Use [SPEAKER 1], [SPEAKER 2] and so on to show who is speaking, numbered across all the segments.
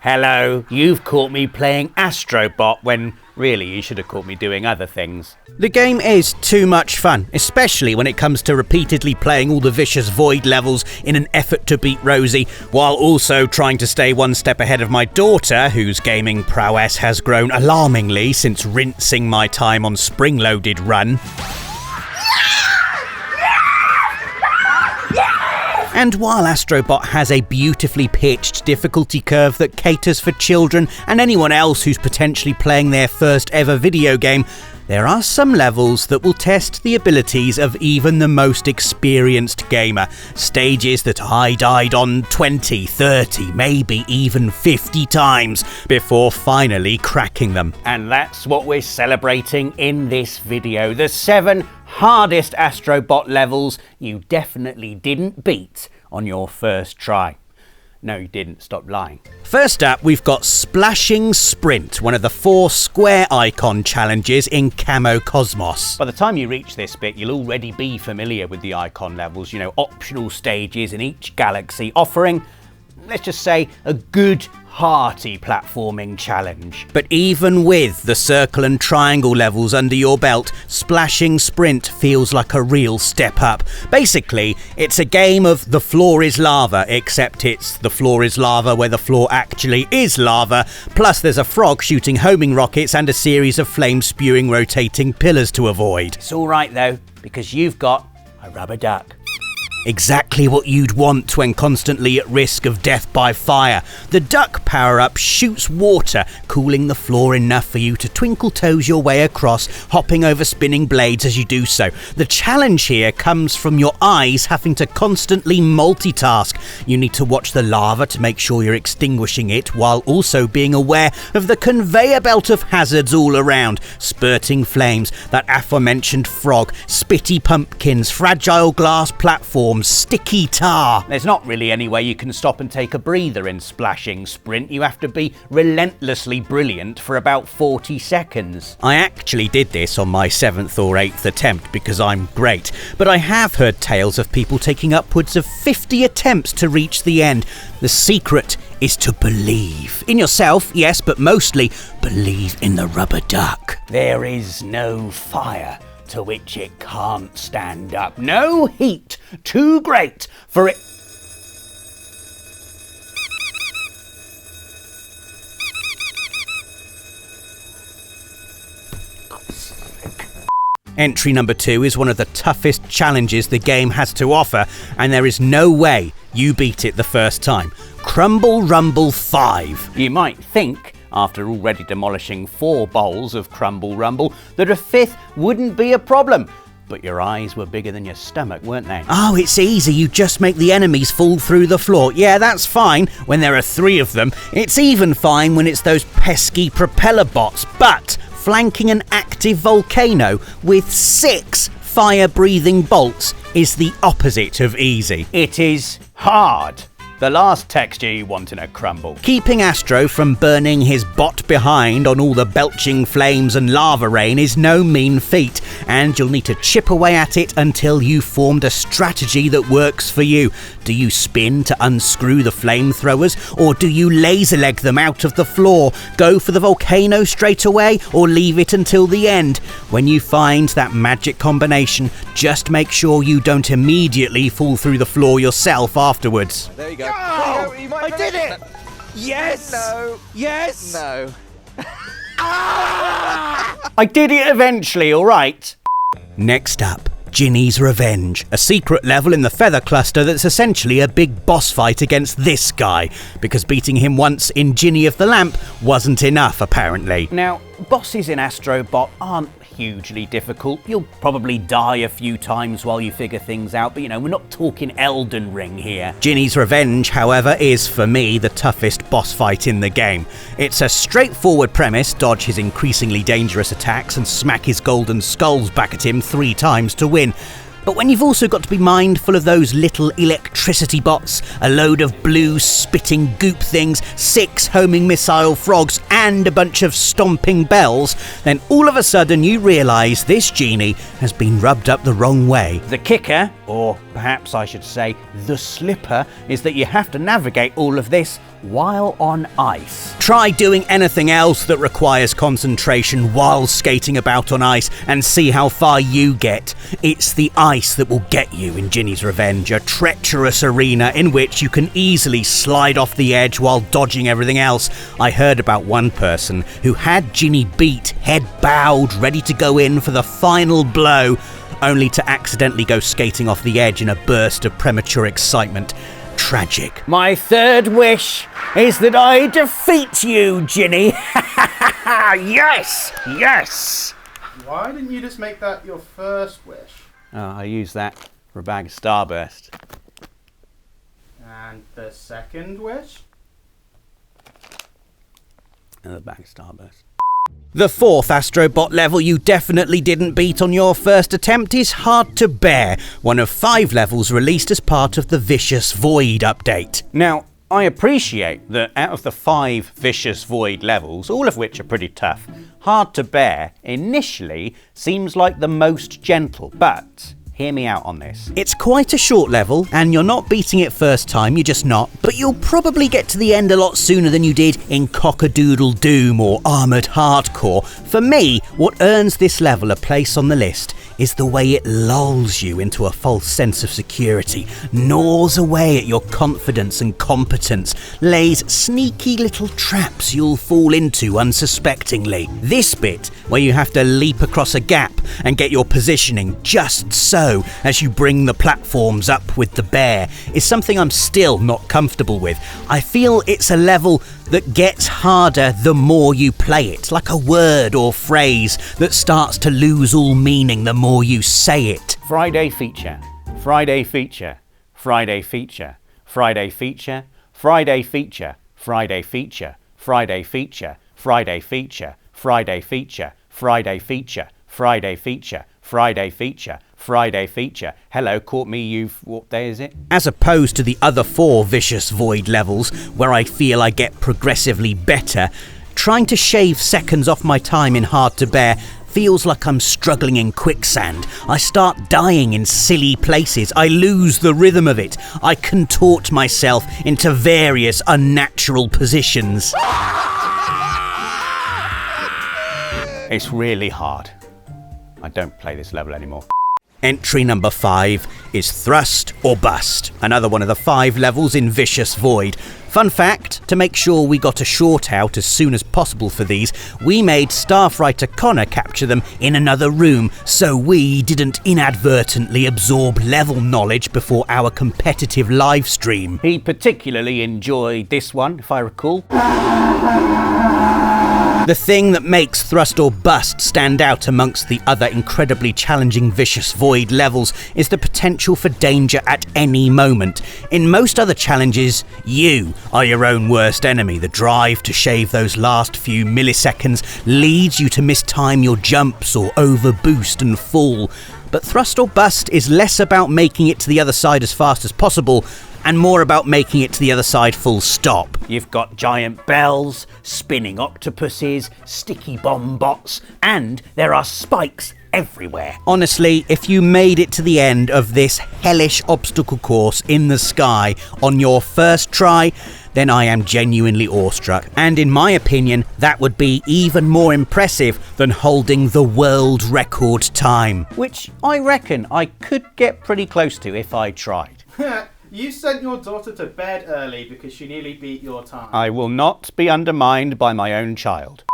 [SPEAKER 1] Hello, you've caught me playing Astro Bot when really you should have caught me doing other things.
[SPEAKER 2] The game is too much fun, especially when it comes to repeatedly playing all the vicious void levels in an effort to beat Rosie, while also trying to stay one step ahead of my daughter, whose gaming prowess has grown alarmingly since rinsing my time on spring-loaded run. And while Astro Bot has a beautifully pitched difficulty curve that caters for children and anyone else who's potentially playing their first ever video game, there are some levels that will test the abilities of even the most experienced gamer. Stages that I died on 20, 30, maybe even 50 times before finally cracking them.
[SPEAKER 1] And that's what we're celebrating in this video. The 7 hardest Astro Bot levels you definitely didn't beat on your first try. No, you didn't. Stop lying.
[SPEAKER 2] First up, we've got Splashing Sprint, one of the 4 square icon challenges in Camo Cosmos.
[SPEAKER 1] By the time you reach this bit, you'll already be familiar with the icon levels, optional stages in each galaxy offering, let's just say, a good, hearty platforming challenge.
[SPEAKER 2] But even with the circle and triangle levels under your belt, Splashing Sprint feels like a real step up. Basically, it's a game of the floor is lava, except it's the floor is lava where the floor actually is lava, plus there's a frog shooting homing rockets and a series of flame-spewing rotating pillars to avoid.
[SPEAKER 1] It's all right though, because you've got a rubber duck.
[SPEAKER 2] Exactly what you'd want when constantly at risk of death by fire. The duck power-up shoots water, cooling the floor enough for you to twinkle toes your way across, hopping over spinning blades as you do so. The challenge here comes from your eyes having to constantly multitask. You need to watch the lava to make sure you're extinguishing it, while also being aware of the conveyor belt of hazards all around. Spurting flames, that aforementioned frog, spitty pumpkins, fragile glass platforms, sticky tar.
[SPEAKER 1] There's not really any way you can stop and take a breather in Splashing Sprint. You have to be relentlessly brilliant for about 40 seconds.
[SPEAKER 2] I actually did this on my 7th or 8th attempt because I'm great, but I have heard tales of people taking upwards of 50 attempts to reach the end. The secret is to believe in yourself, yes, but mostly believe in the rubber duck.
[SPEAKER 1] There is no fire to which it can't stand up. No heat too great for it.
[SPEAKER 2] Entry number 2 is one of the toughest challenges the game has to offer, and there is no way you beat it the first time. Crumble Rumble 5.
[SPEAKER 1] You might think, after already demolishing 4 bowls of Crumble Rumble, that a 5th wouldn't be a problem. But your eyes were bigger than your stomach, weren't they?
[SPEAKER 2] Oh, it's easy. You just make the enemies fall through the floor. Yeah, that's fine when there are 3 of them. It's even fine when it's those pesky propeller bots. But flanking an active volcano with 6 fire-breathing bolts is the opposite of easy.
[SPEAKER 1] It is hard. The last texture you want in a crumble.
[SPEAKER 2] Keeping Astro from burning his bot behind on all the belching flames and lava rain is no mean feat, and you'll need to chip away at it until you've formed a strategy that works for you. Do you spin to unscrew the flamethrowers, or do you laser leg them out of the floor? Go for the volcano straight away, or leave it until the end? When you find that magic combination, just make sure you don't immediately fall through the floor yourself afterwards.
[SPEAKER 3] There you go.
[SPEAKER 1] Oh, I did it! Yes!
[SPEAKER 3] No.
[SPEAKER 1] Yes!
[SPEAKER 3] No.
[SPEAKER 1] I did it eventually, all right?
[SPEAKER 2] Next up, Ginny's Revenge, a secret level in the Feather Cluster that's essentially a big boss fight against this guy, because beating him once in Ginny of the Lamp wasn't enough, apparently.
[SPEAKER 1] Now, bosses in Astro Bot aren't hugely difficult. You'll probably die a few times while you figure things out, but we're not talking Elden Ring here.
[SPEAKER 2] Ginny's Revenge, however, is for me the toughest boss fight in the game. It's a straightforward premise: dodge his increasingly dangerous attacks and smack his golden skulls back at him 3 times to win. But when you've also got to be mindful of those little electricity bots, a load of blue spitting goop things, 6 homing missile frogs and a bunch of stomping bells, then all of a sudden you realise this genie has been rubbed up the wrong way.
[SPEAKER 1] The kicker, or perhaps I should say the slipper, is that you have to navigate all of this while on ice.
[SPEAKER 2] Try doing anything else that requires concentration while skating about on ice and see how far you get. It's the ice that will get you in Ginny's Revenge, a treacherous arena in which you can easily slide off the edge while dodging everything else. I heard about one person who had Ginny beat, head bowed, ready to go in for the final blow, only to accidentally go skating off the edge in a burst of premature excitement. Tragic.
[SPEAKER 1] My third wish is that I defeat you, Ginny. Yes! Yes!
[SPEAKER 3] Why didn't you just make that your first wish?
[SPEAKER 1] I use that for a bag of Starburst.
[SPEAKER 3] And the second wish?
[SPEAKER 1] Another bag of Starburst.
[SPEAKER 2] The fourth Astro Bot level you definitely didn't beat on your first attempt is Hard to Bear, one of 5 levels released as part of the Vicious Void update.
[SPEAKER 1] Now, I appreciate that out of the 5 Vicious Void levels, all of which are pretty tough, Hard to Bear initially seems like the most gentle, but hear me out on this.
[SPEAKER 2] It's quite a short level, and you're not beating it first time, you're just not, but you'll probably get to the end a lot sooner than you did in Cockadoodle Doom or Armoured Hardcore. For me, what earns this level a place on the list is the way it lulls you into a false sense of security, gnaws away at your confidence and competence, lays sneaky little traps you'll fall into unsuspectingly. This bit, where you have to leap across a gap and get your positioning just so as you bring the platforms up with the bear, is something I'm still not comfortable with. I feel it's a level that gets harder the more you play it, like a word or phrase that starts to lose all meaning the more you say it.
[SPEAKER 1] Friday feature, Friday feature, Friday feature, Friday feature, Friday feature, Friday feature, Friday feature, Friday feature, Friday feature, Friday feature, Friday feature, Friday feature, Friday feature. Hello, caught me, what day is it?
[SPEAKER 2] As opposed to the other 4 Vicious Void levels, where I feel I get progressively better, trying to shave seconds off my time in Hard to Bear feels like I'm struggling in quicksand. I start dying in silly places. I lose the rhythm of it. I contort myself into various unnatural positions.
[SPEAKER 1] It's really hard. I don't play this level anymore.
[SPEAKER 2] Entry number 5 is Thrust or Bust, another one of the 5 levels in Vicious Void. Fun fact, to make sure we got a short out as soon as possible for these, we made staff writer Connor capture them in another room so we didn't inadvertently absorb level knowledge before our competitive live stream.
[SPEAKER 1] He particularly enjoyed this one, if I recall.
[SPEAKER 2] The thing that makes Thrust or Bust stand out amongst the other incredibly challenging Vicious Void levels is the potential for danger at any moment. In most other challenges, you are your own worst enemy. The drive to shave those last few milliseconds leads you to mistime your jumps or overboost and fall. But Thrust or Bust is less about making it to the other side as fast as possible and more about making it to the other side full stop.
[SPEAKER 1] You've got giant bells, spinning octopuses, sticky bomb bots, and there are spikes everywhere.
[SPEAKER 2] Honestly, if you made it to the end of this hellish obstacle course in the sky on your first try, then I am genuinely awestruck. And in my opinion, that would be even more impressive than holding the world record time.
[SPEAKER 1] Which I reckon I could get pretty close to if I tried.
[SPEAKER 3] You sent your daughter to bed early because she nearly beat your time.
[SPEAKER 1] I will not be undermined by my own child.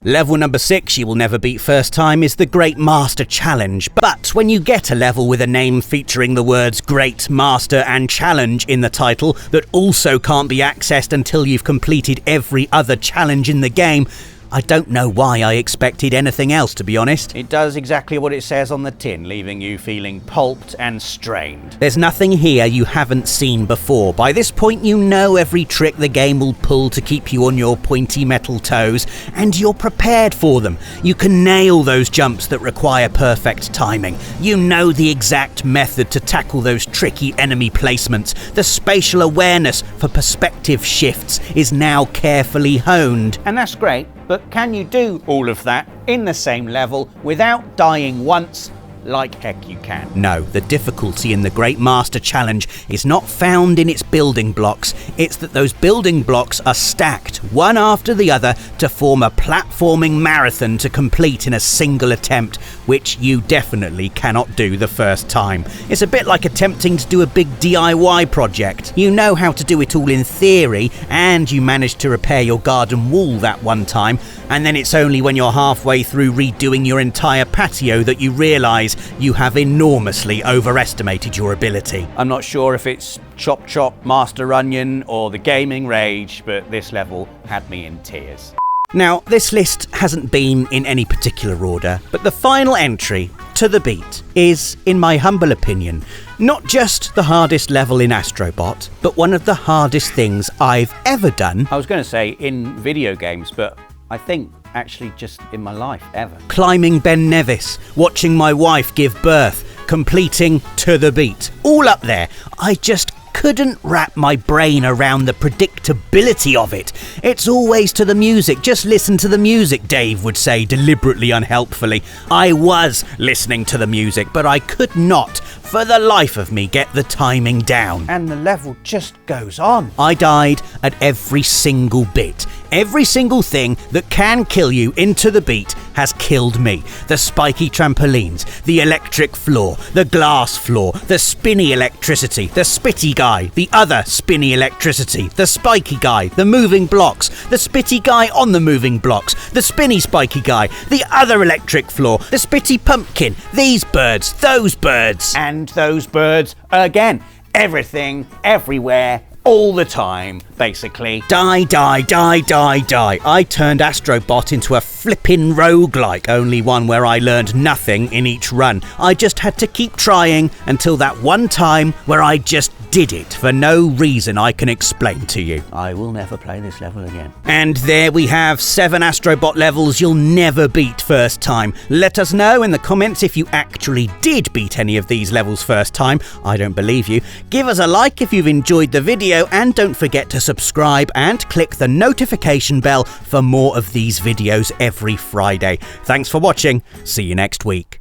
[SPEAKER 2] Level number 6 you will never beat first time is the Great Master Challenge. But when you get a level with a name featuring the words Great Master and Challenge in the title that also can't be accessed until you've completed every other challenge in the game, I don't know why I expected anything else, to be honest.
[SPEAKER 1] It does exactly what it says on the tin, leaving you feeling pulped and strained.
[SPEAKER 2] There's nothing here you haven't seen before. By this point you know every trick the game will pull to keep you on your pointy metal toes, and you're prepared for them. You can nail those jumps that require perfect timing. You know the exact method to tackle those tricky enemy placements. The spatial awareness for perspective shifts is now carefully honed.
[SPEAKER 1] And that's great. But can you do all of that in the same level without dying once, like heck you can.
[SPEAKER 2] No, the difficulty in the Great Master Challenge is not found in its building blocks. It's that those building blocks are stacked one after the other to form a platforming marathon to complete in a single attempt, which you definitely cannot do the first time. It's a bit like attempting to do a big DIY project. You know how to do it all in theory, and you managed to repair your garden wall that one time, and then it's only when you're halfway through redoing your entire patio that you realise you have enormously overestimated your ability.
[SPEAKER 1] I'm not sure if it's Chop Chop, Master Onion or the Gaming Rage, but this level had me in tears.
[SPEAKER 2] Now, this list hasn't been in any particular order, but the final entry, To the Beat, is, in my humble opinion, not just the hardest level in Astro Bot, but one of the hardest things I've ever done.
[SPEAKER 1] I was going to say in video games, but I think actually just in my life ever.
[SPEAKER 2] Climbing Ben Nevis, watching my wife give birth, completing To the Beat. All up there. I just couldn't wrap my brain around the predictability of it. It's always to the music. Just listen to the music, Dave would say deliberately unhelpfully. I was listening to the music, but I could not, for the life of me, get the timing down.
[SPEAKER 1] And the level just goes on.
[SPEAKER 2] I died at every single bit. Every single thing that can kill you into the beat has killed me. The spiky trampolines, the electric floor, the glass floor, the spinny electricity, the spitty guy, the other spinny electricity, the spiky guy, the moving blocks, the spitty guy on the moving blocks, the spinny spiky guy, the other electric floor, the spitty pumpkin, these birds, those birds.
[SPEAKER 1] And those birds again. Everything, everywhere, all the time, basically.
[SPEAKER 2] Die, die, die, die, die. I turned Astro Bot into a flippin' roguelike, only one where I learned nothing in each run. I just had to keep trying until that one time where I just did it for no reason I can explain to you.
[SPEAKER 1] I will never play this level again.
[SPEAKER 2] And there we have 7 Astro Bot levels you'll never beat first time. Let us know in the comments if you actually did beat any of these levels first time. I don't believe you. Give us a like if you've enjoyed the video, and don't forget to subscribe and click the notification bell for more of these videos every Friday. Thanks for watching. See you next week.